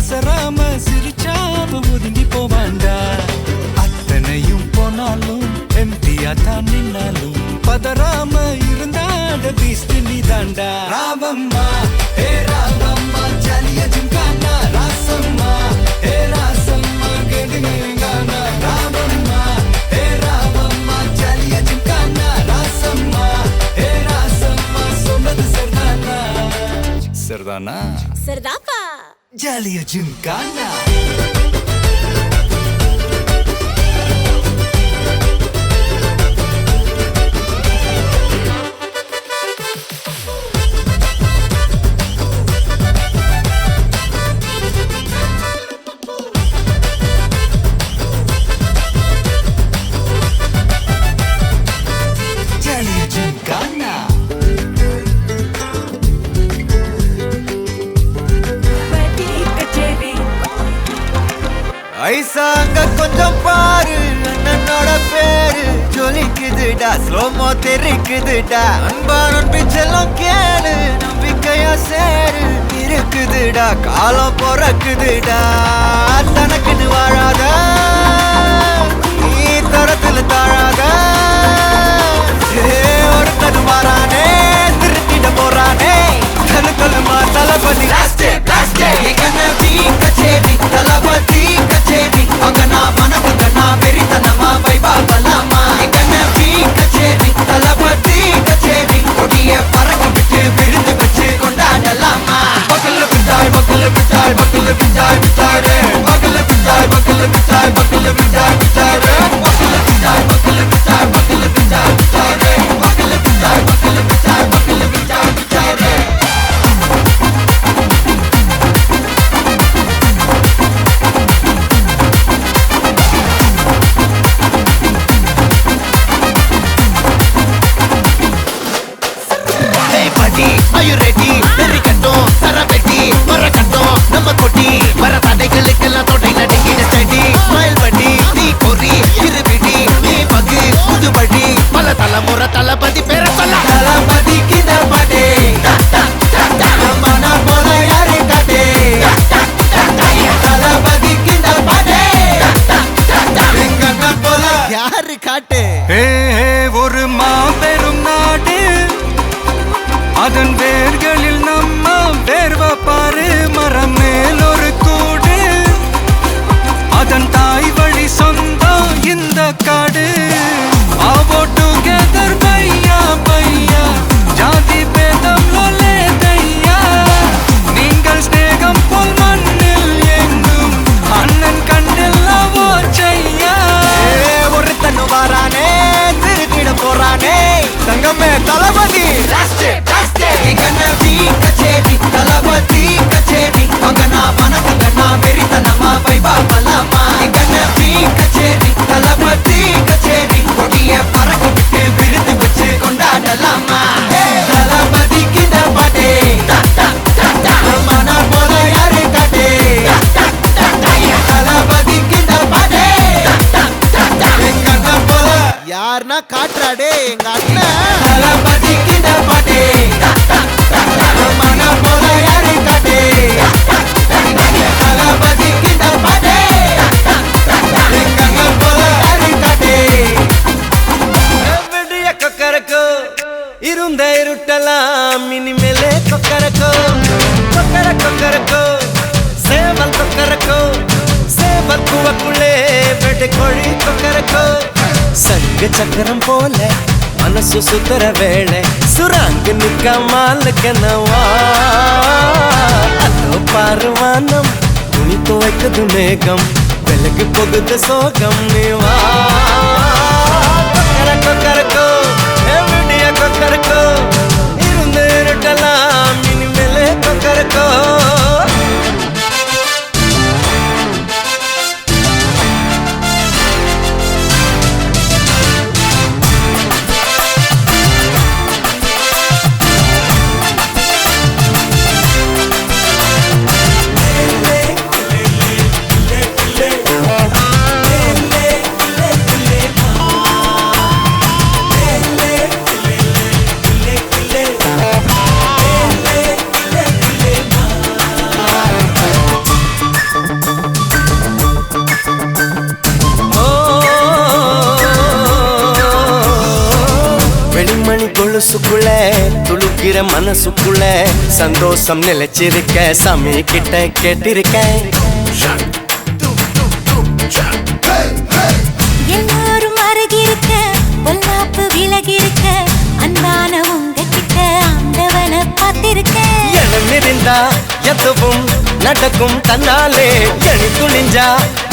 அசராம சிரிச்சாம ஒதுங்கி போவாண்டா. அத்தனையும் போனாலும் எம்டியா தான் நின்னாலும் பதறாம இருந்தாட பீஸ்ட் நீ தாண்டா. ராமம்மா ஏ ராமம்மா ஜாலியா ஜிம்கானா. ராசம்மா ஏ ராசம்மா கேடுங்கானா. ராமம்மா ஏ ராமம்மா ஜாலியா ஜிம்கானா. ராசம்மா ஏ ராசம்மா சொன்னது சரிதானா? சரிதானா? சரிதாப்பா. ஜாலியா ஜிம்கானா. ஐசாங்க கொஞ்சம் பாரு, அண்ணனோட பேரு ஜொலிக்குதுடா, ஸ்லோமோ தெரிக்குதுடா. அன்பான பிச்செல்லாம் கேளு, நம்பிக்கையா சேரு இருக்குதுடா, காலம் பிறக்குதுடா. தனக்குன்னு வாழாத, நீ தரத்துல தாழாத. ஒருத்தனு மாறானே, திருத்திட போறானே, கல்லு கல்லுமா தளபதி. கச்சேரி தளபதி கச்சேரி, அங்கனா மனகங்கனா வெறித்தனமா வைபா பலாமா. கச்சேரி தளபதி கச்சேரி, கொடிய பறக்க விட்டு விழுந்து வச்சு கொண்டாடலாமா. பக்கல்ல விட்டாய் பக்கல்ல விட்டாய் பக்கல்ல விட்டாய் விட்டாரு, பக்கல்ல விட்டாய் பக்கல்ல விட்டாய் பக்கல்ல விட்டாய் விட்டாரு, பக்கல்ல விட்டாய் பக்கல்ல விட்டாய் பக்கல்ல விட்டாய் விட்டாரு, பக்கல்ல விட்டாய் பக்கல்ல விட்டாய் பக்கல்ல விட்டாய் விட்டாரு. Are you ready? Very கட்டும் சரபெட்டி வர கட்டும் நம்ம கொட்டி வர தடைகளுக்கெல்லாம் தொடை நடுங்கிட ஸ்டடி. ஸ்மைல் பண்ணி நீ பொறி இருபிடி நீ பகு புதுபடி, பல தலைமுறை தளபதி பேர சொல்ல. தளபதிக்கு இந்த பாட்டே மன போல யாரு காட்டே. தளபதிக்கு இந்த பாட்டே எங்க போல யாரு காட்டு. ஒரு மாபெரும் நாடு, அதன் வேர்களில் நம்ம வேர்வ பாரு. மரம் மேல் ஒரு கூடு, அதன் தாய் வழி சொந்தம் இந்த காடு. ஆவோ டுகெதர் பையா பையா, ஜாதி பேதம் லோலே தையா. நீங்கள் ஸ்நேகம் போல் மண்ணில் எங்கும் அண்ணன் கண்டெல்லாவோ செய்யா. ஒருத்தனு வாரானே, திருத்திட போறானே, தங்கமே தளபதி. கச்சேரி தளபதி கச்சேரி, அங்கனா மனகங்கனா வெறித்தனமா வைபா பலாமா. கச்சேரி தளபதி கச்சேரி, கொடிய பறக்க விட்டு விருது வச்சு கொண்டாடலாமா. தளபதிக்கு இந்த பாட்டே மன போல யாரு காட்டே. தளபதிக்கு இந்த பாட்டே எங்க அண்ணன் போல யாருன்னா காட்டுறாடே எங்க அண்ணன். தளபதிக்கு இந்த பாட்டே மன போல யாரு காட்டே. தளபதிக்கு இந்த பாட்டே எங்க அண்ணன் போல யாரு காட்டே. விடிய கொக்கரக்கோ இருந்த இருட்டலாம் இனிமேலே கொக்கரக்கோ. கொக்கர கொக்கரக்கோ சேவல் கொக்கரக்கோ, சேவல் கூவக்குள்ளே வெட்டு கோழி கொக்கரக்கோ. சங்க சக்கரம் போல மனசு சுத்தர வேளை, சுராங்கு நிற்காமலுக்கனவா. அதோ பாருவானம் துணி துவைக்குது மேகம், விலகு போகுது சோகம் நீவா. கொக்கர கொக்கரக்கோ விடிய கொக்கரக்கோ, இருந்து இருட்டலாம் இனிமேலே கொக்கரக்கோ. கொலுசுக்குள்ள துளுக்கிற மனசுக்குள்ள சந்தோஷம் நிலைச்சிருக்க சாமி கிட்ட கேட்டிருக்கேன். எல்லாரும் அருகிருக்க பொல்லாப்பு விலகிருக்க அன்பான உங்ககிட்ட ஆண்டவனை பார்த்திருக்கேன். எண்ணம் இருந்தா எதுவும் நடக்கும் தன்னாலே எணி துணிஞ்சா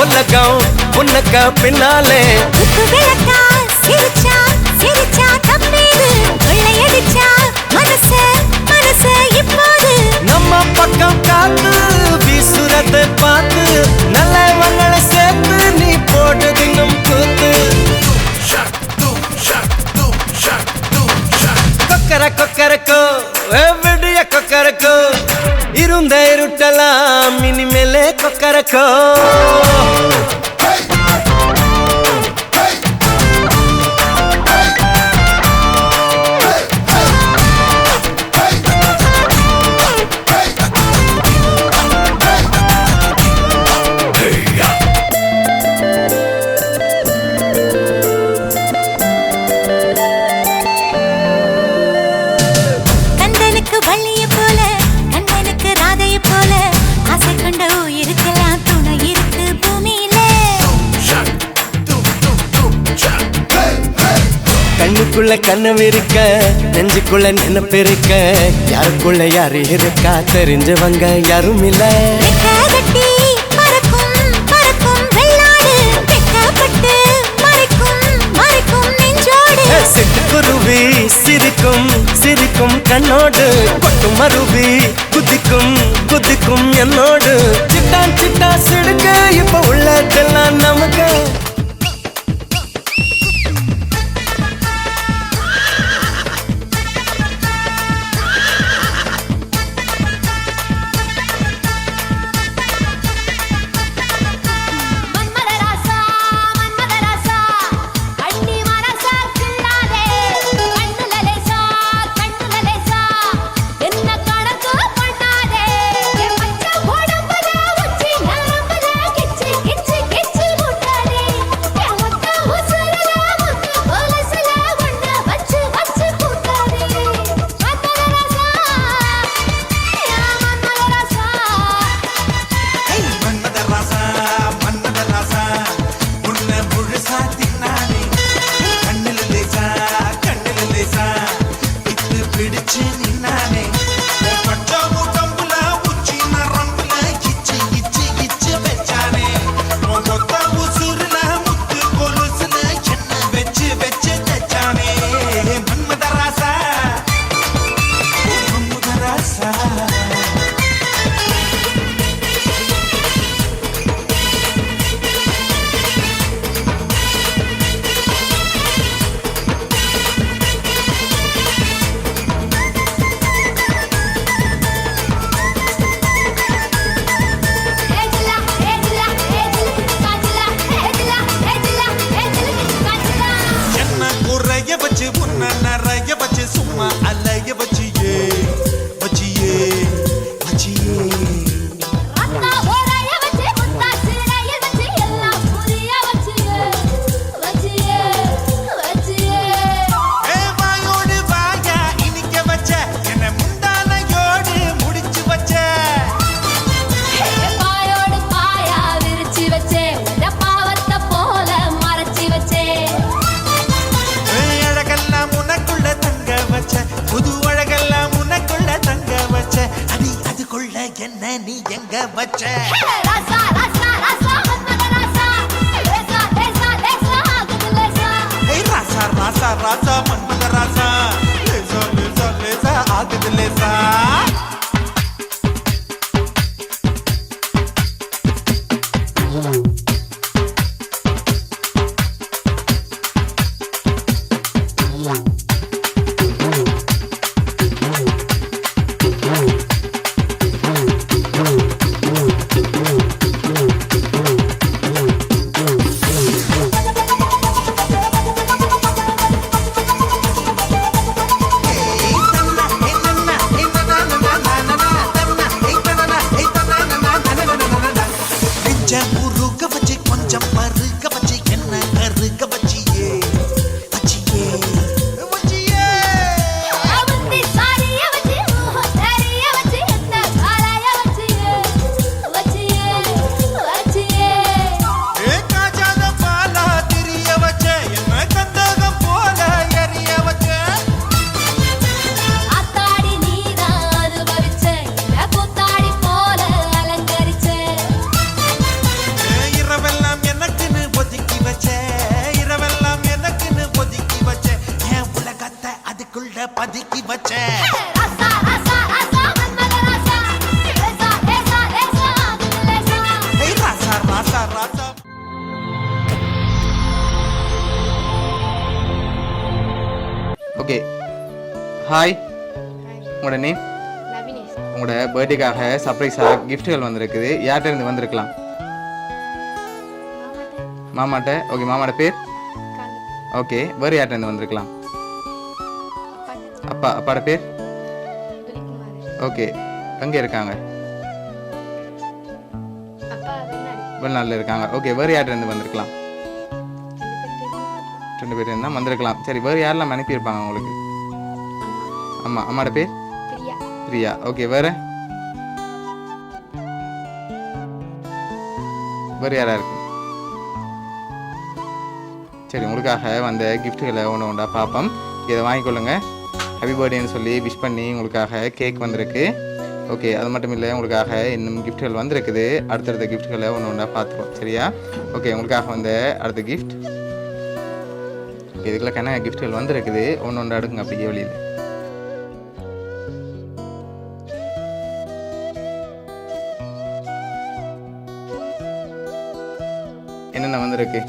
உலகம் உனக்க பின்னாலே. உப்பு விளக்கா சிரிச்சா சிரிச்சா தப்பேது கொள்ளையடிச்சா மனசு மனசு இப்போது நம்ம பக்கம் காத்து வீசுறத பார்த்து நல்லவங்களை சேர்த்து நீ போட்டதின்னும் கூத்து. கொக்கர கொக்கரக்கோ விடிய கொக்கரக்கோ இருந்த இருட்டலாம் இனிமேலே கொக்கரக்கோ. கந்தனுக்கு வள்ளிய போல கண்ணனுக்கு ராதைய போல ஆசை கொண்ட உயிருக்கெல்லாம் துணை இருக்கு பூமியில. கண்ணுக்குள்ள கண்ணம் இருக்க நெஞ்சுக்குள்ள நினைப்பு இருக்க யாருக்குள்ள யாரு இருக்கா தெரிஞ்சவங்க யாரும் இல்ல. ரெக்ககட்டி பறக்கும் பறக்கும் வெள்ளாடு வெக்கப்பட்டு மறைக்கும் மறைக்கும் நெஞ்சோடு. சிட்டுக்குருவி சிரிக்கும் சிரிக்கும் கண்ணோடு கொட்டும் மருவி குதிக்கும் குதிக்கும் என்னோடு. சிட்டான் சிட்டா சிடுக்க இப்ப உள்ளதெல்லாம் நமக்கு. மன்மதராசா மன்மதராசா அண்ணி மனசா கிள்ளாதே கண்ணுல லேசா என்ன கணக்கு பண்ணாதே. என் பச்சை உடம்புல உச்சி நரம்புல கிச்சு கிச்சு கிச்சு முட்டாதே. என் ஒத்த உசுருல முத்து கொலுசுல ஒண்ண வச்சு வச்சு கூட்டாதே. மன்மதராசா யா மன்மதராசா மன்மதராசா மன்மதராசா உன்னை முழுசா தின்னானே கண்ணில லேசா இத்து பிடிச்சு நின்னானே பச்சை உடம்புல உச்சி நரம்புல கிச்சு கிச்சு கிச்சு வச்சானே மொத்த உசுருல முத்து கொலுசுல என்ன வச்சு வச்சு தச்சானே. மன்மதராசா மன்மதராசா ஏஜிலா ஏஜிலா காஜிலா ஏஜிலா காஜிலா. என்ன குறைய வச்சு உன்ன நிறைய வச்சு சும்மா அலைய வச்சியே வச்சியே வச்சியே. அண்ணா ஓரைய வச்சு முத்தா சிறைய வச்சு எல்லாம் புரிய வச்சியே வச்சியே வச்சியே. ஏ வாயோடு வாயா இனிக்க வச்ச என்ன முந்தானையோடு முடிச்சு வச்ச. பாயோடு பாயா விரிச்சு வச்சே உட பாவத்தை போல மறைச்சு வச்சே. அழகெல்லாம் உனக்குள்ள தங்க வச்ச புது அழகெல்லாம் உனக்குள்ள தங்க வச்ச. அடி அதுக்குள்ள என்ன நீ எங்க வச்ச. ராசா ராசா ராசா மன்மதராசா லேசா லேசா லேசா ஆகுது லேசா. ஏய் ராசா ராசா ராசா மன்மதராசா லேசா லேசா லேசா ஆகுது லேசா. ஓகே ஹாய் உங்களோட நேம் நவினேஷ் உங்களோட பர்த்டேக்காக சர்ப்ரைஸாக கிஃப்ட்டுகள் வந்திருக்குது யார்கிட்ட இருந்து வந்திருக்கலாம் மாமாட்ட ஓகே மாமாட்ட பேர் ஓகே வேறு யார்கிட்ட இருந்து வந்திருக்கலாம் அப்பாட பேர் ஓகே எங்கே இருக்காங்க வெளிநாட்டில் இருக்காங்க ஓகே வேறு யார்கிட்ட இருந்து வந்திருக்கலாம் 2 பேர் இருந்தால் வந்திருக்கலாம் சரி வேறு யாரெல்லாம் அனுப்பியிருப்பாங்க உங்களுக்கு அம்மாட பேர் பிரியா ஓகே வேறு யாரா இருக்கு சரி உங்களுக்காக வந்த கிஃப்ட்டுகளை ஒன்று ஒன்றா பார்ப்போம் இதை வாங்கிக்கொள்ளுங்க ஹாப்பி பர்த்டேன்னு சொல்லி விஷ் பண்ணி உங்களுக்காக கேக் வந்திருக்கு ஓகே அது மட்டும் இல்லை உங்களுக்காக இன்னும் கிஃப்ட்டுகள் வந்திருக்குது அடுத்தடுத்த கிஃப்ட்டுகளை ஒன்று ஒன்றா பார்த்துருவோம் சரியா ஓகே உங்களுக்காக வந்த அடுத்த கிஃப்ட் இதுக்குள்ள கண்ண கிஃப்ட்டுகள் வந்திருக்குது ஒன்று ஒன்றா எடுக்குங்க அப்படியே வழியில் என்னென்ன வந்திருக்கு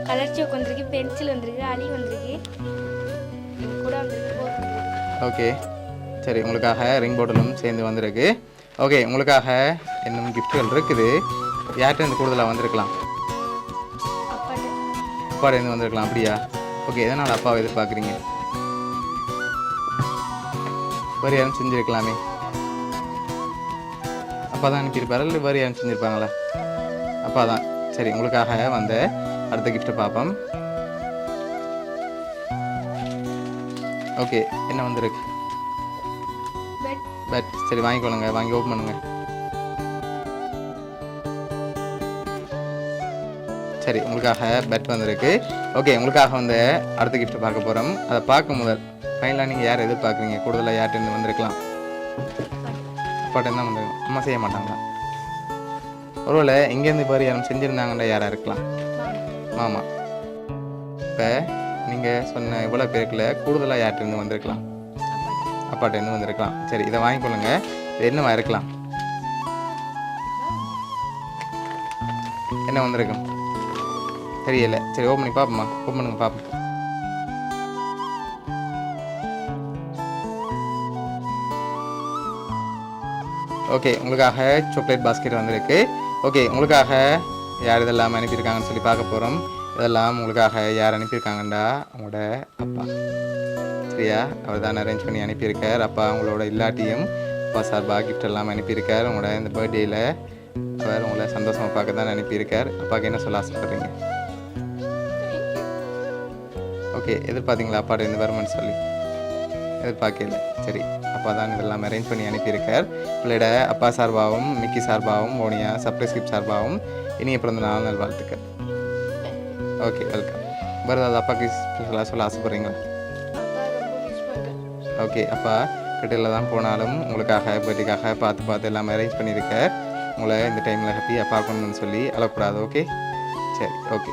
கலர் சாக் வந்திருக்கு பென்சில் வந்திருக்கு அலி வந்திருக்கு கூட வந்திருக்கு ஓகே சரி உங்களுக்காக ரிங் போட்டலும் சேர்ந்து வந்திருக்கு ஓகே உங்களுக்காக இன்னும் கிஃப்ட்டுகள் இருக்குது யார்கிட்ட இருந்து கூடுதலாக வந்திருக்கலாம் அப்பாட்ட இருந்து வந்திருக்கலாம் அப்படியா ஓகே எதனால் அப்பாவை எதிர்பார்க்குறீங்க வேறு யாரும் செஞ்சுருக்கலாமே அப்பா தான் அனுப்பியிருப்பாரா இல்லை வேறு யாரும் செஞ்சுருப்பாங்களா அப்பா தான் சரி உங்களுக்காக வந்த அடுத்த கிஃப்ட்டை பார்ப்போம் ஓகே என்ன வந்திருக்கு பெட் சரி வாங்கிக்கொள்ளுங்க வாங்கி ஓப்பன் பண்ணுங்க சரி உங்களுக்காக பெட் வந்திருக்கு ஓகே உங்களுக்காக வந்து அடுத்த கிஃப்ட் பார்க்க போகிறோம் அதை பார்க்க முதல் ஃபைனலாக நீங்கள் யார் எதிர்பார்க்குறீங்க கூடுதலாக யார்கிட்ட வந்திருக்கலாம் அப்பாட்ட என்ன வந்துருக்கலாம் அம்மா செய்ய மாட்டாங்களா ஒருவேளை இங்கேருந்து பாரு யாரும் செஞ்சுருந்தாங்கன்னா யாராக இருக்கலாம் மாமா இப்போ நீங்கள் சொன்ன இவ்வளோ பேருக்குள்ள கூடுதலாக யார்கிட்ட வந்திருக்கலாம் அப்பாட்ட இருந்து வந்திருக்கலாம் சரி இதை வாங்கிக்கொள்ளுங்க இது என்னவா இருக்கலாம் என்ன வந்திருக்கும் தெரியல சரி ஓப்பன் பண்ணி பார்ப்போம்மா ஓப்பன் பண்ணுங்க பார்ப்போம் ஓகே உங்களுக்காக சாக்லேட் பாஸ்கெட் வந்திருக்கு ஓகே உங்களுக்காக யார் இதெல்லாம் அனுப்பியிருக்காங்கன்னு சொல்லி பார்க்க போகிறோம் இதெல்லாம் உங்களுக்காக யார் அனுப்பியிருக்காங்கண்டா உங்களோட அப்பா சரியா அவர் தான் அரேஞ்ச் பண்ணி அனுப்பியிருக்கார் அப்பா உங்களோட இல்லாட்டியும் அப்பா சார்பாக கிஃப்ட் எல்லாம் அனுப்பியிருக்கார் உங்களோட இந்த பர்த்டேயில் அவர் உங்களை சந்தோஷமாக பார்க்க தான் அனுப்பியிருக்கார் அப்பாவுக்கு என்ன சொல்ல ஆசைப்படுறீங்க ஓகே எதிர்பார்த்தீங்களா அப்பாட்ட இந்த வருமானு சொல்லி எதிர்பார்க்கல சரி அப்பா தான் இதெல்லாம் அரேஞ்ச் பண்ணி அனுப்பியிருக்கார் பிள்ளையோட அப்பா சார்பாகவும் மிக்கி சார்பாகவும் மோனியா சர்ப்ரைஸ் கிஃப்ட் சார்பாகவும் இனிய பிறந்த நாள் நல்வாழ்த்துக்கள் ஓகே வெல்கம் வேறு ஏதாவது அப்பாவுக்கு ஸ்பெஷலாக சொல்ல ஆசைப்படுறீங்களா ஓகே அப்பா கிட்டல தான் போனாலும் உங்களுக்காக பர்த்டேக்காக பார்த்து எல்லாம் அரேஞ்ச் பண்ணியிருக்கார் உங்களை இந்த டைமில் ஹாப்பி அப்பா கொண்டு சொல்லி அழக்கூடாது ஓகே சரி ஓகே